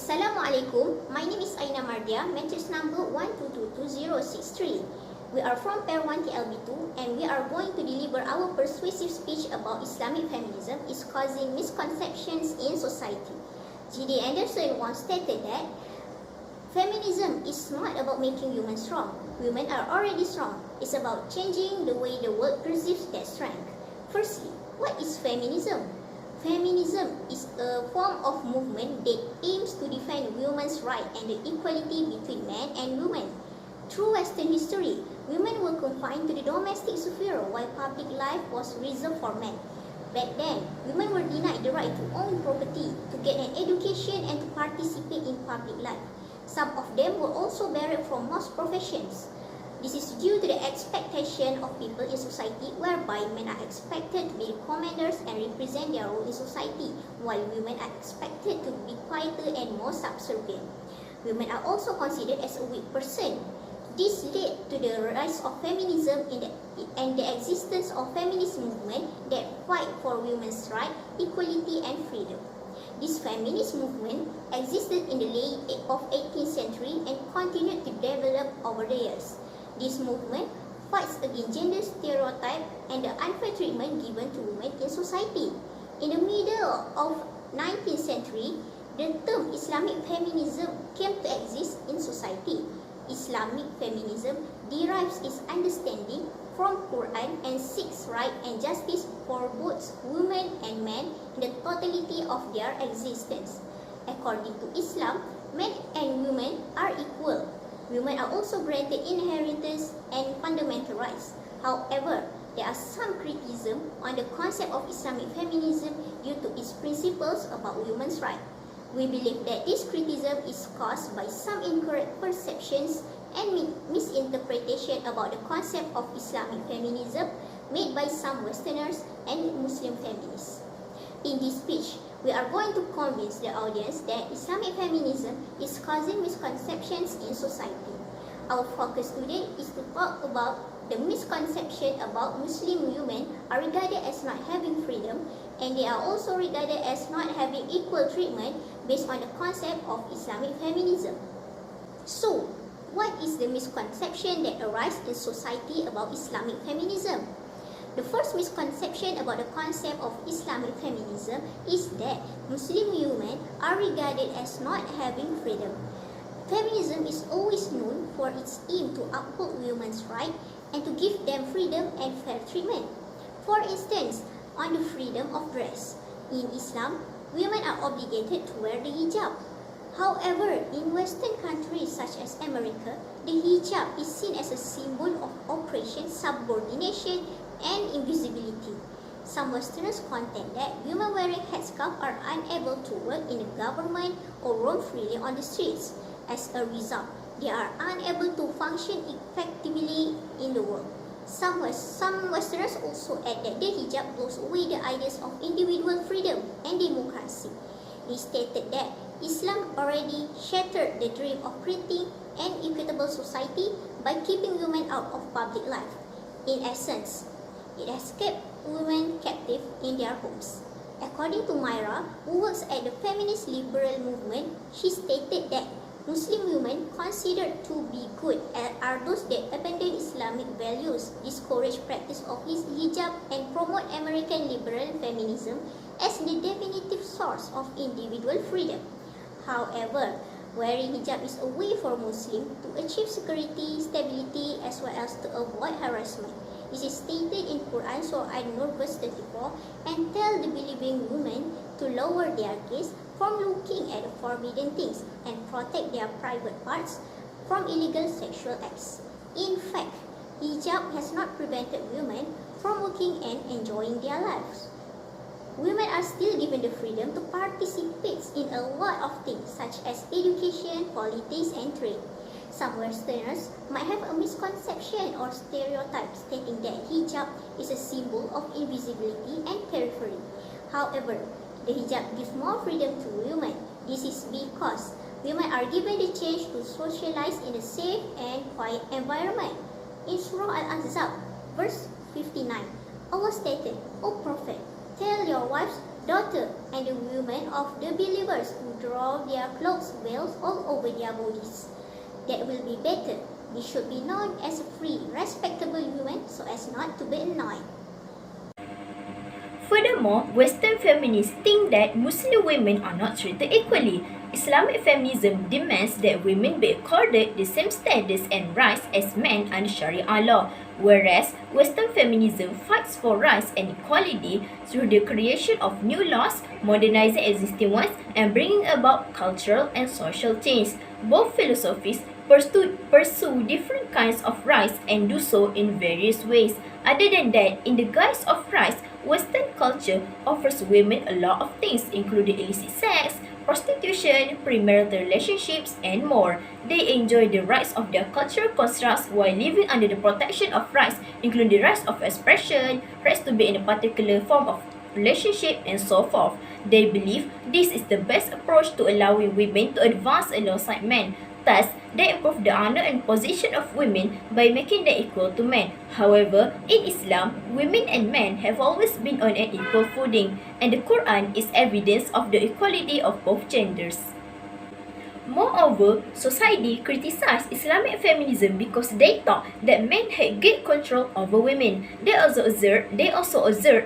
Assalamualaikum. My name is Aina Mardia, matrix number 1222063. We are from Pair 1 TLB2 and we are going to deliver our persuasive speech about Islamic feminism is causing misconceptions in society. G.D. Anderson once stated that feminism is not about making women strong. Women are already strong. It's about changing the way the world perceives that strength. Firstly, what is feminism? Feminism is a form of movement that aims to defend women's rights and the equality between men and women. Through Western history, women were confined to the domestic sphere while public life was reserved for men. Back then, women were denied the right to own property, to get an education and to participate in public life. Some of them were also barred from most professions. This is due to the expectation of people in society whereby men are expected to be commanders and represent their role in society, while women are expected to be quieter and more subservient. Women are also considered as a weak person. This led to the rise of feminism and the existence of feminist movement that fight for women's rights, equality and freedom. This feminist movement existed in the late of 18th century and continued to develop over the years. This movement fights against gender stereotype and the unfair treatment given to women in society. In the middle of 19th century, the term Islamic feminism came to exist in society. Islamic feminism derives its understanding from Quran and seeks right and justice for both women and men in the totality of their existence. According to Islam, men and women are equal. Women are also granted inheritance and fundamental rights. However, there are some criticism on the concept of Islamic feminism due to its principles about women's rights. We believe that this criticism is caused by some incorrect perceptions and misinterpretation about the concept of Islamic feminism made by some Westerners and Muslim feminists. In this speech, we are going to convince the audience that Islamic feminism is causing misconceptions in society. Our focus today is to talk about the misconception about Muslim women are regarded as not having freedom, and they are also regarded as not having equal treatment based on the concept of Islamic feminism. So, what is the misconception that arises in society about Islamic feminism? The first misconception about the concept of Islamic feminism is that Muslim women are regarded as not having freedom. Feminism is always known for its aim to uphold women's rights and to give them freedom and fair treatment. For instance, on the freedom of dress. In Islam, women are obligated to wear the hijab. However, in Western countries such as America, the hijab is seen as a symbol of oppression, subordination, and invisibility. Some Westerners contend that women wearing headscarf are unable to work in the government or roam freely on the streets. As a result, they are unable to function effectively in the world. Some Westerners also add that the hijab blows away the ideas of individual freedom and democracy. They stated that Islam already shattered the dream of creating an equitable society by keeping women out of public life. In essence, it has kept women captive in their homes. According to Myra, who works at the feminist liberal movement, she stated that Muslim women considered to be good are those that abandon Islamic values, discourage practice of hijab, and promote American liberal feminism as the definitive source of individual freedom. However, wearing hijab is a way for Muslims to achieve security, stability, as well as to avoid harassment. This is stated in Quran Surah An-Nur verse 34 and tell the believing women to lower their gaze from looking at the forbidden things and protect their private parts from illegal sexual acts. In fact, hijab has not prevented women from working and enjoying their lives. Women are still given the freedom to participate in a lot of things such as education, politics, and trade. Some Westerners might have a misconception or stereotype stating that hijab is a symbol of invisibility and periphery. However, the hijab gives more freedom to women. This is because women are given the chance to socialize in a safe and quiet environment. In Surah Al-Ahzab, verse 59, Allah stated, O Prophet, tell your wives, daughter and the women of the believers who draw their clothes veils all over their bodies. That will be better. They should be known as free, respectable women so as not to be annoyed. Furthermore, Western feminists think that Muslim women are not treated equally. Islamic feminism demands that women be accorded the same status and rights as men under Sharia law, whereas Western feminism fights for rights and equality through the creation of new laws, modernizing existing ones, and bringing about cultural and social change. Both philosophies pursue different kinds of rights and do so in various ways. Other than that, in the guise of rights, Western culture offers women a lot of things, including illicit sex, prostitution, premarital relationships, and more. They enjoy the rights of their cultural constructs while living under the protection of rights, including the rights of expression, rights to be in a particular form of relationship, and so forth. They believe this is the best approach to allowing women to advance alongside men. Thus, they improve the honor and position of women by making them equal to men. However, in Islam, women and men have always been on an equal footing, and the Quran is evidence of the equality of both genders. Moreover, society criticized Islamic feminism because they thought that men had gained control over women. They also assert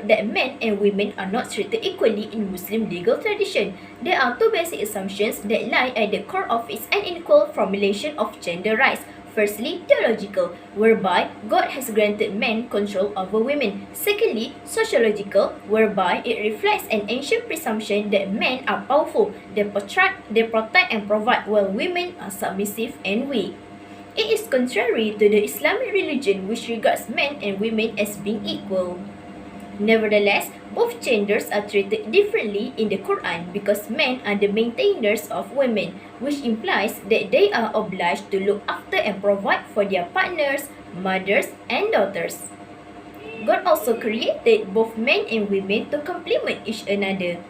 that men and women are not treated equally in Muslim legal tradition. There are two basic assumptions that lie at the core of its unequal formulation of gender rights. Firstly, theological, whereby God has granted men control over women. Secondly, sociological, whereby it reflects an ancient presumption that men are powerful, they protect and provide, while women are submissive and weak. It is contrary to the Islamic religion, which regards men and women as being equal. Nevertheless, both genders are treated differently in the Quran because men are the maintainers of women, which implies that they are obliged to look after and provide for their partners, mothers, and daughters. God also created both men and women to complement each another.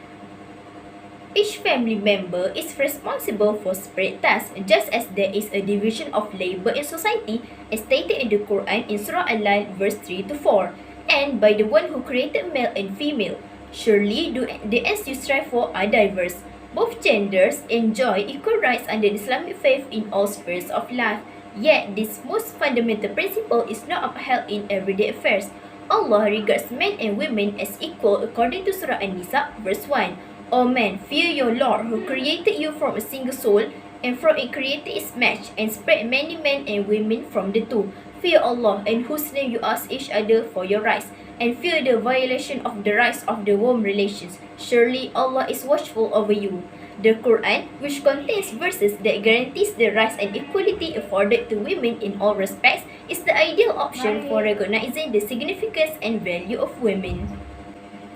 Each family member is responsible for separate tasks, just as there is a division of labor in society, as stated in the Quran in Surah Al-Lan verse 3-4. And by the one who created male and female. Surely the ends you strive for are diverse. Both genders enjoy equal rights under the Islamic faith in all spheres of life. Yet this most fundamental principle is not upheld in everyday affairs. Allah regards men and women as equal according to Surah An-Nisa verse 1. O men, fear your Lord who created you from a single soul, and from it created its match, and spread many men and women from the two. Fear Allah, and whose name you ask each other for your rights, and fear the violation of the rights of the warm relations. Surely Allah is watchful over you. The Quran, which contains verses that guarantees the rights and equality afforded to women in all respects, is the ideal option for recognizing the significance and value of women.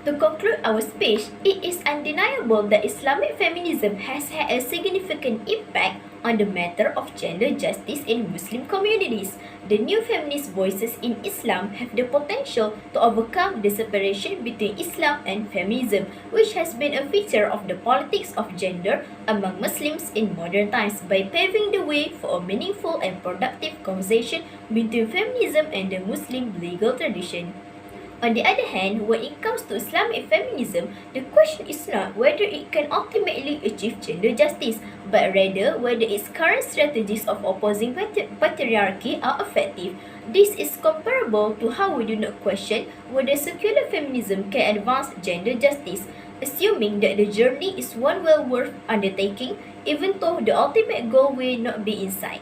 To conclude our speech, it is undeniable that Islamic feminism has had a significant impact on the matter of gender justice in Muslim communities. The new feminist voices in Islam have the potential to overcome the separation between Islam and feminism, which has been a feature of the politics of gender among Muslims in modern times, by paving the way for a meaningful and productive conversation between feminism and the Muslim legal tradition. On the other hand, when it comes to Islamic feminism, the question is not whether it can ultimately achieve gender justice, but rather whether its current strategies of opposing patriarchy are effective. This is comparable to how we do not question whether secular feminism can advance gender justice, assuming that the journey is one well worth undertaking, even though the ultimate goal will not be in sight.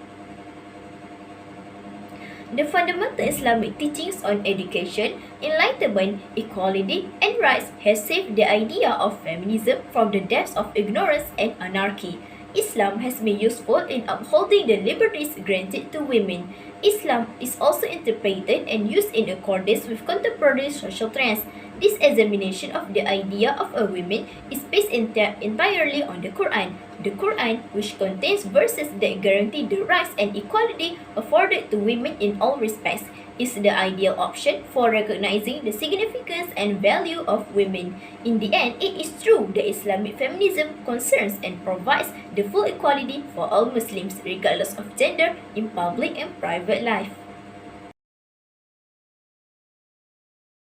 The fundamental Islamic teachings on education, enlightenment, equality, and rights has saved the idea of feminism from the depths of ignorance and anarchy. Islam has been useful in upholding the liberties granted to women. Islam is also interpreted and used in accordance with contemporary social trends. This examination of the idea of a woman is based entirely on the Quran. The Quran, which contains verses that guarantee the rights and equality afforded to women in all respects, is the ideal option for recognizing the significance and value of women. In the end, it is true that Islamic feminism concerns and provides the full equality for all Muslims, regardless of gender, in public and private life.